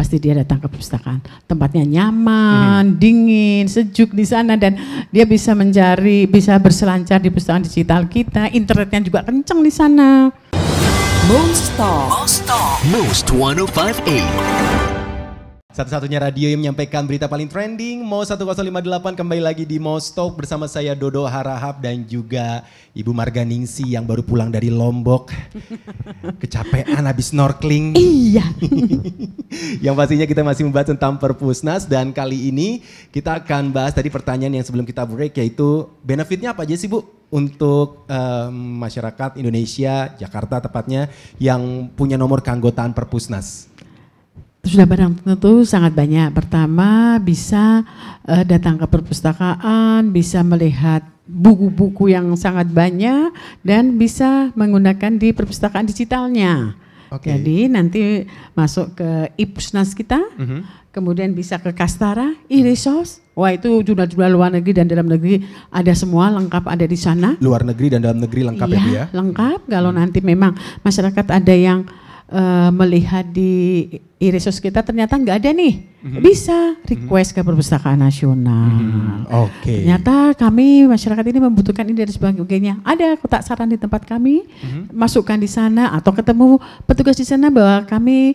pasti dia datang ke perpustakaan. Tempatnya nyaman, dingin, sejuk di sana, dan dia bisa mencari, bisa berselancar di perpustakaan digital kita. Internetnya juga kencang di sana. Most Talk. Most 1058. Satu-satunya radio yang menyampaikan berita paling trending, Most 1058, kembali lagi di Most Talk bersama saya Dodo Harahap dan juga Ibu Marganingsi yang baru pulang dari Lombok. Kecapean habis snorkeling. Iya. Yang pastinya kita masih membahas tentang Perpusnas, dan kali ini kita akan bahas tadi pertanyaan yang sebelum kita break, yaitu benefitnya apa aja sih Bu untuk masyarakat Indonesia, Jakarta tepatnya, yang punya nomor keanggotaan Perpusnas? Sudah barang tentu sangat banyak. Pertama, bisa datang ke perpustakaan, bisa melihat buku-buku yang sangat banyak, dan bisa menggunakan di perpustakaan digitalnya. Okay. Jadi nanti masuk ke iPusnas kita, kemudian bisa ke Kastara, e-resource. Wah, itu jurnal-jurnal luar negeri dan dalam negeri ada semua, lengkap ada di sana. Luar negeri dan dalam negeri lengkap ya Bu ya? Lengkap. Kalau nanti memang masyarakat ada yang melihat di e-resource kita ternyata nggak ada nih, bisa request ke Perpustakaan Nasional. Oke. Ternyata kami masyarakat ini membutuhkan ini dan sebagainya. Ada kotak saran di tempat kami, masukkan di sana atau ketemu petugas di sana bahwa kami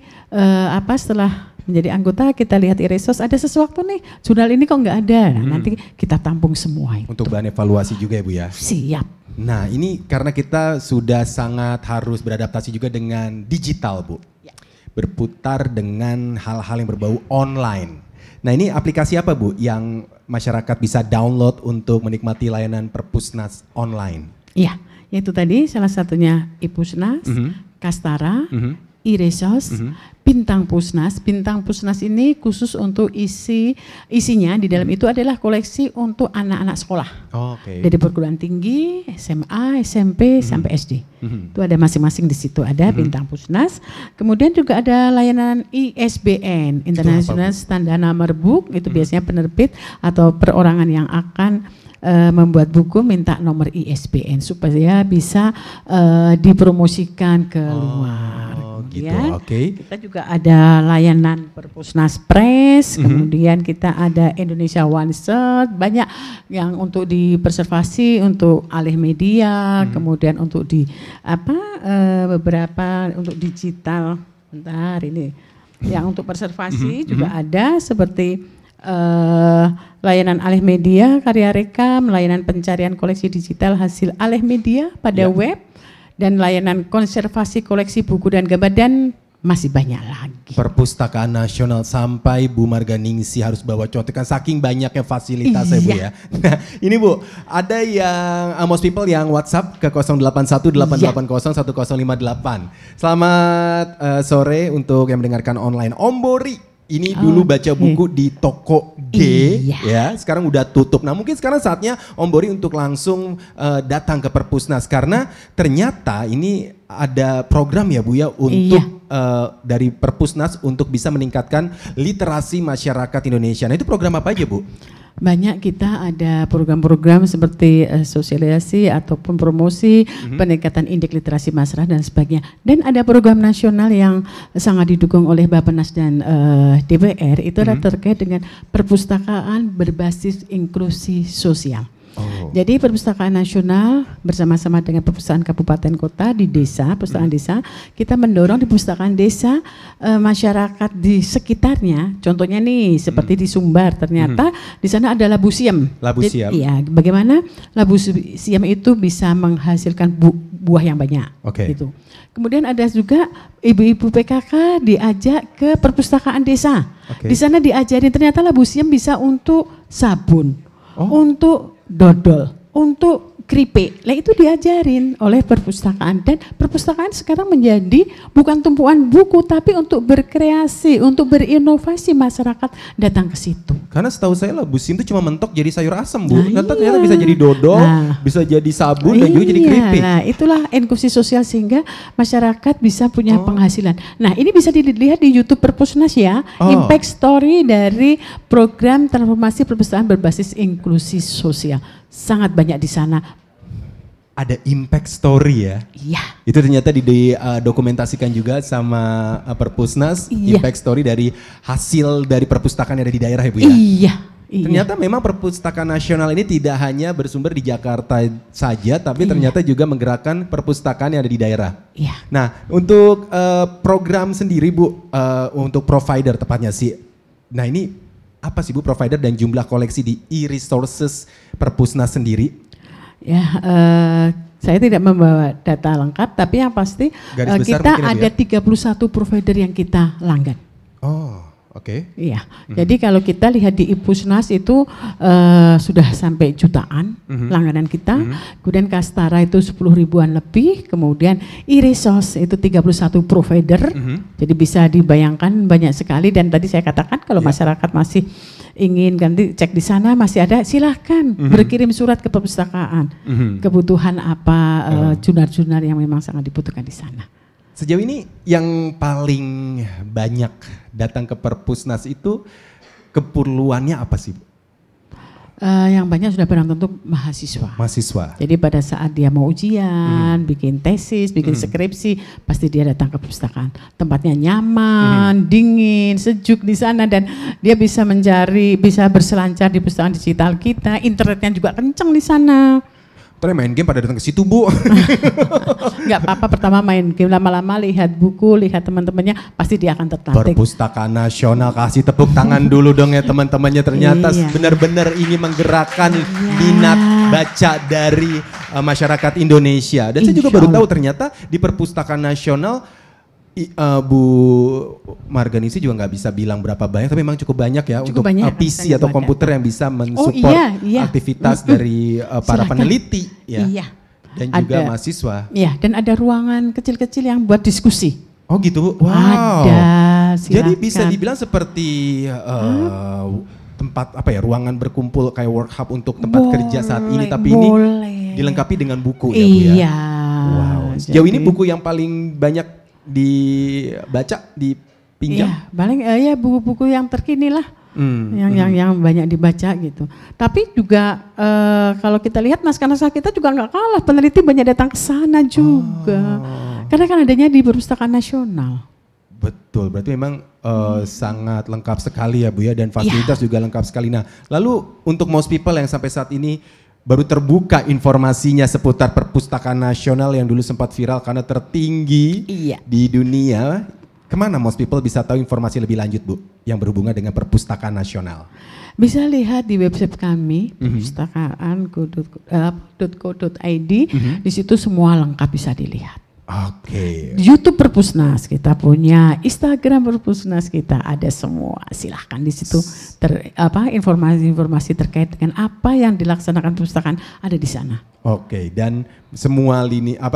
setelah menjadi anggota kita lihat e-resource ada sesuatu nih, jurnal ini kok nggak ada. Nah, nanti kita tampung semua itu. Untuk bahan evaluasi juga ya Bu ya? Siap. Nah, ini karena kita sudah sangat harus beradaptasi juga dengan digital Bu. Ya. Berputar dengan hal-hal yang berbau online. Nah, ini aplikasi apa Bu yang masyarakat bisa download untuk menikmati layanan Perpusnas online? Iya, yaitu tadi salah satunya iPusnas, Kastara, e-resource, Bintang Pusnas. Bintang Pusnas ini khusus untuk isinya di dalam itu adalah koleksi untuk anak-anak sekolah. Oke. Dari perguruan tinggi, SMA, SMP sampai SD. Itu ada masing-masing di situ ada Bintang Pusnas. Kemudian juga ada layanan ISBN, International Standard Number Book, itu biasanya penerbit atau perorangan yang akan membuat buku minta nomor ISBN supaya bisa dipromosikan ke luar. Gitu, Ya. oke. Kita juga ada layanan Perpusnas Press, kemudian kita ada Indonesia One Shot, banyak yang untuk dipreservasi, untuk alih media, kemudian untuk di beberapa untuk digital. Bentar ini, yang untuk preservasi juga ada seperti layanan alih media, karya rekam, layanan pencarian koleksi digital hasil alih media pada web, dan layanan konservasi koleksi buku dan gambar, dan masih banyak lagi. Perpustakaan Nasional sampai Bu Marganingsi harus bawa contekan saking banyaknya fasilitasnya Bu ya. Nah, ini Bu, ada yang most people yang WhatsApp ke 0818801058. Selamat sore untuk yang mendengarkan online. Om Bori ini dulu baca buku di toko G, ya. Sekarang udah tutup. Nah, mungkin sekarang saatnya Om Bori untuk langsung datang ke Perpusnas, karena ternyata ini ada program ya Bu ya untuk dari Perpusnas untuk bisa meningkatkan literasi masyarakat Indonesia. Nah, itu program apa aja Bu? Banyak, kita ada program-program seperti sosialisasi ataupun promosi, peningkatan indeks literasi masyarakat dan sebagainya. Dan ada program nasional yang sangat didukung oleh Bappenas dan DPR, itu adalah terkait dengan perpustakaan berbasis inklusi sosial. Jadi Perpustakaan Nasional bersama-sama dengan perpustakaan kabupaten kota di desa, perpustakaan desa, kita mendorong di perpustakaan desa masyarakat di sekitarnya. Contohnya nih seperti di Sumbar, ternyata di sana ada labu siam. Labu siam. Iya, bagaimana labu siam itu bisa menghasilkan buah yang banyak. Gitu. Kemudian ada juga ibu-ibu PKK diajak ke perpustakaan desa. Di sana diajarin ternyata labu siam bisa untuk sabun, untuk dodol, untuk keripik. Lah itu diajarin oleh perpustakaan, dan perpustakaan sekarang menjadi bukan tumpuan buku tapi untuk berkreasi, untuk berinovasi, masyarakat datang ke situ. Karena setahu saya labu siam itu cuma mentok jadi sayur asam Bu. Ternyata bisa jadi dodol, bisa jadi sabun dan juga jadi keripik. Nah, itulah inklusi sosial sehingga masyarakat bisa punya penghasilan. Nah, ini bisa dilihat di YouTube Perpusnas ya, impact story dari program transformasi perpustakaan berbasis inklusi sosial. Sangat banyak di sana. ada impact story ya. Iya. Itu ternyata dokumentasikan juga sama Perpusnas, Iya. impact story dari hasil dari perpustakaan yang ada di daerah ya Bu ya. Iya. Ternyata memang perpustakaan nasional ini tidak hanya bersumber di Jakarta saja, tapi ternyata juga menggerakkan perpustakaan yang ada di daerah. Iya. Nah, untuk program sendiri Bu, untuk provider tepatnya sih. Nah ini apa sih Bu provider dan jumlah koleksi di e-resources Perpusnas sendiri? Ya, saya tidak membawa data lengkap, tapi yang pasti Garis besar kita mungkin ya, Bu ada ya? 31 provider yang kita langgan. Oh, oke. Iya, jadi kalau kita lihat di Ipusnas itu sudah sampai jutaan langganan kita, kemudian Kastara itu 10 ribuan lebih, kemudian e-resource itu 31 provider, jadi bisa dibayangkan banyak sekali. Dan tadi saya katakan kalau masyarakat masih ingin ganti cek di sana masih ada, silahkan berkirim surat ke perpustakaan, kebutuhan apa jurnal-jurnal yang memang sangat dibutuhkan di sana. Sejauh ini yang paling banyak datang ke Perpusnas itu keperluannya apa sih Bu? Yang banyak sudah barang tentu mahasiswa. Mahasiswa. Jadi pada saat dia mau ujian, bikin tesis, bikin skripsi, pasti dia datang ke perpustakaan. Tempatnya nyaman, dingin, sejuk di sana, dan dia bisa mencari, bisa berselancar di perpustakaan digital kita. Internetnya juga kenceng di sana. Terus main game pada datang ke situ Bu. Nggak apa-apa, pertama main game, lama-lama lihat buku, lihat teman-temannya, pasti dia akan tertarik. Perpustakaan Nasional, kasih tepuk tangan dulu dong ya teman-temannya. Ternyata Iya. benar-benar ini menggerakkan minat baca dari masyarakat Indonesia. Dan saya juga Insya baru Allah. tahu ternyata di Perpustakaan Nasional Bu Marganisi juga nggak bisa bilang berapa banyak, tapi memang cukup banyak ya Cukup untuk banyak, PC sangat atau banyak. komputer yang bisa mensupport iya. aktivitas dari para Silakan. peneliti ya. Iya. Dan juga Ada. mahasiswa. Iya, dan ada ruangan kecil-kecil yang buat diskusi. Oh gitu Bu. Wow. Ada, Jadi silakan. bisa dibilang seperti tempat apa ya, ruangan berkumpul kayak workshop untuk tempat kerja saat ini, tapi ini dilengkapi dengan buku ya Bu ya. Iya. Wow. Sejauh ini Jadi- buku yang paling banyak dibaca, dipinjam? Iya, paling ya buku-buku yang terkini lah, yang banyak dibaca gitu. Tapi juga kalau kita lihat naskah-naskah kita juga nggak kalah, peneliti banyak datang ke sana juga. Karena kan adanya di Perpustakaan Nasional. Betul, berarti memang sangat lengkap sekali ya Bu ya, dan fasilitas juga lengkap sekali. Nah, lalu untuk most people yang sampai saat ini baru terbuka informasinya seputar Perpustakaan Nasional yang dulu sempat viral karena tertinggi Iya. di dunia, kemana most people bisa tahu informasi lebih lanjut Bu yang berhubungan dengan Perpustakaan Nasional? Bisa lihat di website kami, perpustakaan.co.id, di situ semua lengkap bisa dilihat. Oke. YouTube Perpusnas kita punya, Instagram Perpusnas kita ada semua. Silahkan di situ informasi-informasi terkait dengan apa yang dilaksanakan perpustakaan ada di sana. Oke, dan semua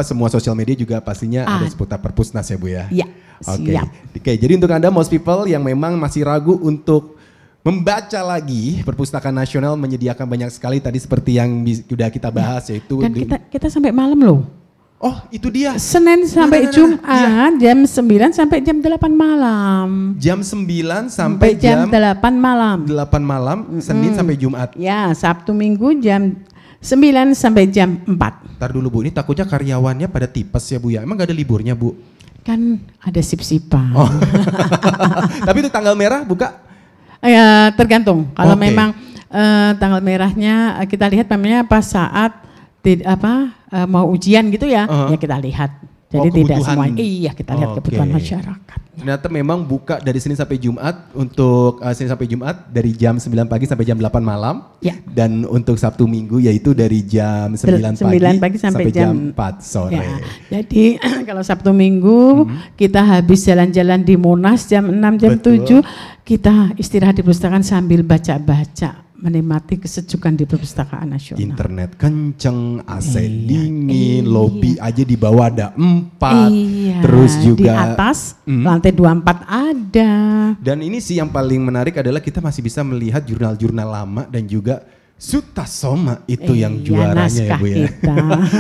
semua sosial media juga pastinya ada seputar Perpusnas ya Bu ya? Iya, Oke. siap. Oke, jadi untuk Anda most people yang memang masih ragu untuk membaca lagi, Perpustakaan Nasional menyediakan banyak sekali tadi seperti yang sudah kita bahas, yaitu Dan kita sampai malam loh. oh itu dia, Senin sampai Jumat jam 9 sampai jam 8 malam. jam 9 sampai jam 8 malam. 8 malam, Senin sampai Jumat. Ya, Sabtu Minggu jam 9 sampai jam 4. Ntar dulu Bu, ini takutnya karyawannya pada tipes ya Bu ya, emang gak ada liburnya Bu? Kan ada sip-sipan. Oh. Tapi itu tanggal merah buka? Ya, tergantung. Kalau Oke. memang tanggal merahnya kita lihat memangnya pas saat mau ujian gitu ya, ya kita lihat. Jadi tidak kebutuhan. semuanya. Iya, kita lihat Oke. kebutuhan masyarakat. Ternyata memang buka dari Senin sampai Jumat, untuk Senin sampai Jumat dari jam 9 pagi sampai jam 8 malam. Ya. Dan untuk Sabtu Minggu yaitu dari jam 9 pagi sampai jam 4 sore. Ya, jadi kalau Sabtu Minggu kita habis jalan-jalan di Monas jam 6 jam Betul. 7, kita istirahat di perpustakaan sambil baca-baca, menikmati kesejukan di Perpustakaan Nasional. Internet kenceng, AC dingin, lobby aja di bawah ada 4. Iya, Terus juga di atas lantai 24 ada. Dan ini sih yang paling menarik adalah kita masih bisa melihat jurnal-jurnal lama dan juga Sutasoma itu yang juaranya ya Bu ya. Naskah kita.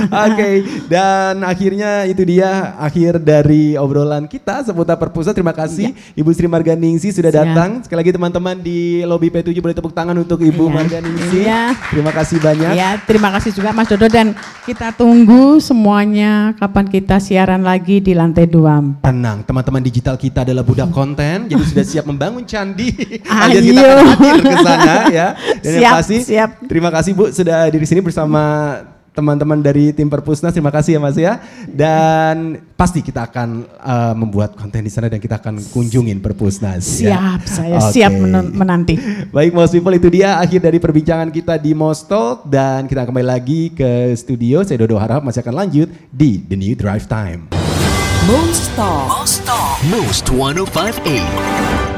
Oke, dan akhirnya itu dia akhir dari obrolan kita seputar perpusat. Terima kasih Ibu Sri Marganingsih sudah datang. Sekali lagi teman-teman di lobi P7 boleh tepuk tangan untuk Ibu Marganingsih. Terima kasih banyak. Ya, terima kasih juga Mas Dodo, dan kita tunggu semuanya kapan kita siaran lagi di lantai 24. Tenang, teman-teman digital kita adalah budak konten, jadi sudah siap membangun candi. Ayo. Kita akan hadir ke sana ya. Dan Siap, yang pasti, siap. terima kasih Bu sudah hadir di sini bersama teman-teman dari tim Perpusnas. Terima kasih ya Mas ya. Dan pasti kita akan membuat konten di sana dan kita akan kunjungin Perpusnas. Siap, saya siap menanti. Baik Most People, itu dia akhir dari perbincangan kita di Most Talk, dan kita kembali lagi ke studio. Saya Dodo harap masih akan lanjut di The New Drive Time. Most Talk. Most 1058.